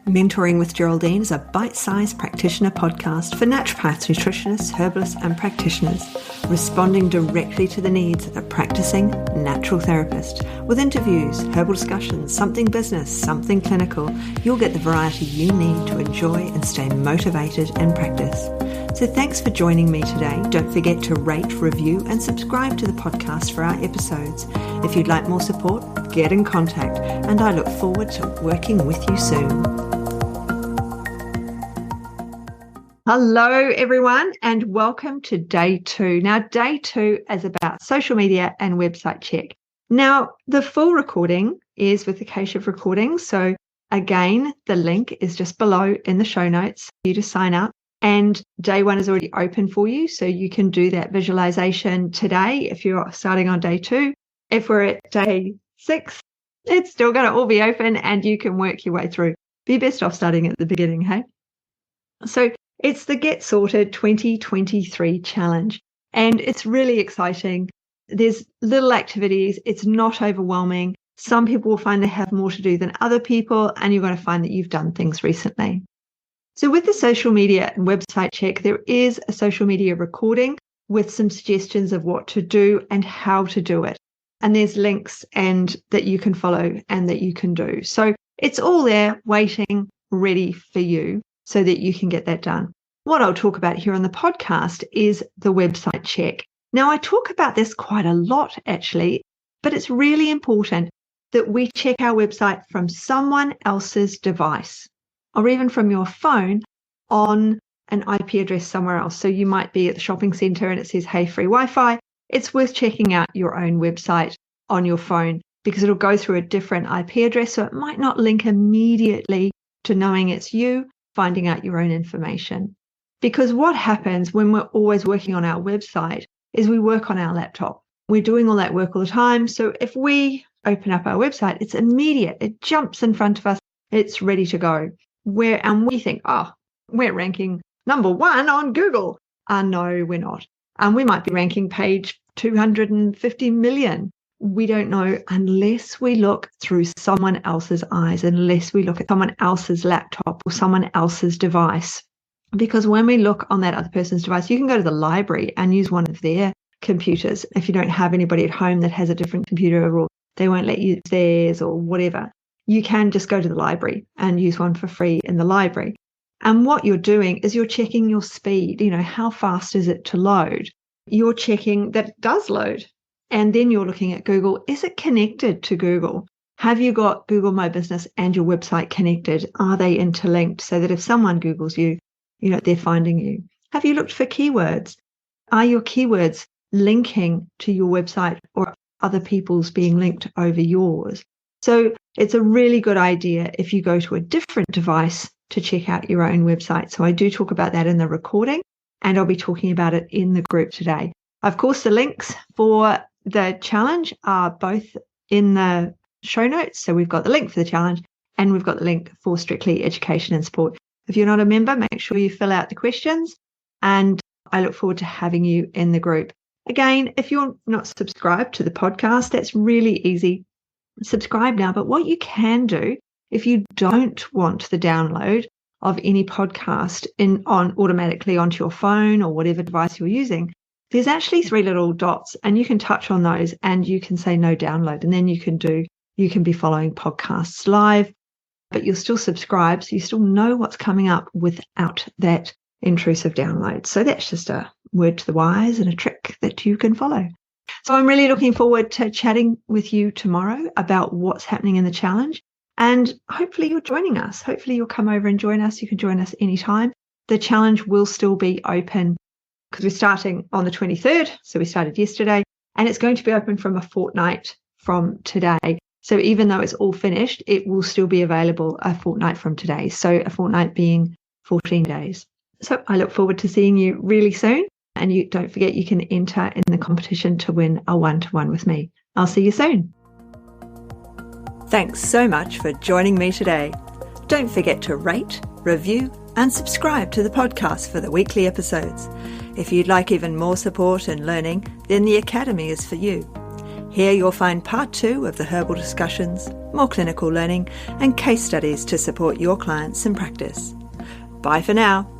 Mentoring with Geraldine is a bite-sized practitioner podcast for naturopaths, nutritionists, herbalists and practitioners, responding directly to the needs of a practicing natural therapist. With interviews, herbal discussions, something business, something clinical, you'll get the variety you need to enjoy and stay motivated in practice. So thanks for joining me today. Don't forget to rate, review and subscribe to the podcast for our episodes. If you'd like more support, get in contact and I look forward to working with you soon. Hello, everyone, and welcome to day 2. Now, day 2 is about social media and website check. Now, the full recording is with the Keshav recording. So again, the link is just below in the show notes for you to sign up. And day 1 is already open for you. So you can do that visualization today if you're starting on day 2. If we're at day 6, it's still going to all be open and you can work your way through. Be best off starting at the beginning, hey? So it's the Get Sorted 2023 challenge, and it's really exciting. There's little activities. It's not overwhelming. Some people will find they have more to do than other people, and you're going to find that you've done things recently. So with the social media and website check, there is a social media recording with some suggestions of what to do and how to do it. And there's links and that you can follow and that you can do. So it's all there waiting, ready for you, so that you can get that done. What I'll talk about here on the podcast is the website check. Now, I talk about this quite a lot, actually, but it's really important that we check our website from someone else's device or even from your phone on an IP address somewhere else. So you might be at the shopping center and it says, hey, free Wi-Fi. It's worth checking out your own website on your phone because it'll go through a different IP address. So it might not link immediately to knowing it's you, finding out your own information. Because what happens when we're always working on our website is we work on our laptop. We're doing all that work all the time. So if we open up our website, it's immediate. It jumps in front of us. It's ready to go. And we think, we're ranking number 1 on Google. No, we're not. And we might be ranking page 250 million. We don't know unless we look through someone else's eyes, unless we look at someone else's laptop or someone else's device. Because when we look on that other person's device, you can go to the library and use one of their computers. If you don't have anybody at home that has a different computer or they won't let you use theirs or whatever, you can just go to the library and use one for free in the library. And what you're doing is you're checking your speed. How fast is it to load? You're checking that it does load. And then you're looking at Google. Is it connected to Google? Have you got Google My Business and your website connected? Are they interlinked so that if someone Googles you, they're finding you? Have you looked for keywords? Are your keywords linking to your website or other people's being linked over yours? So it's a really good idea if you go to a different device to check out your own website. So I do talk about that in the recording and I'll be talking about it in the group today. Of course, the links for the challenge are both in the show notes. So we've got the link for the challenge and we've got the link for Strictly Education and Sport. If you're not a member, make sure you fill out the questions and I look forward to having you in the group. Again, if you're not subscribed to the podcast, that's really easy. Subscribe now. But what you can do if you don't want the download of any podcast automatically onto your phone or whatever device you're using, there's actually 3 little dots and you can touch on those and you can say no download. And then you can be following podcasts live, but you'll still subscribe. So you still know what's coming up without that intrusive download. So that's just a word to the wise and a trick that you can follow. So I'm really looking forward to chatting with you tomorrow about what's happening in the challenge. And hopefully you're joining us. Hopefully you'll come over and join us. You can join us anytime. The challenge will still be open because we're starting on the 23rd. So we started yesterday and it's going to be open from a fortnight from today. So even though it's all finished, it will still be available a fortnight from today. So a fortnight being 14 days. So I look forward to seeing you really soon. And you don't forget you can enter in the competition to win a 1-to-1 with me. I'll see you soon. Thanks so much for joining me today. Don't forget to rate, review, and subscribe to the podcast for the weekly episodes. If you'd like even more support and learning, then the Academy is for you. Here you'll find part 2 of the herbal discussions, more clinical learning, and case studies to support your clients in practice. Bye for now.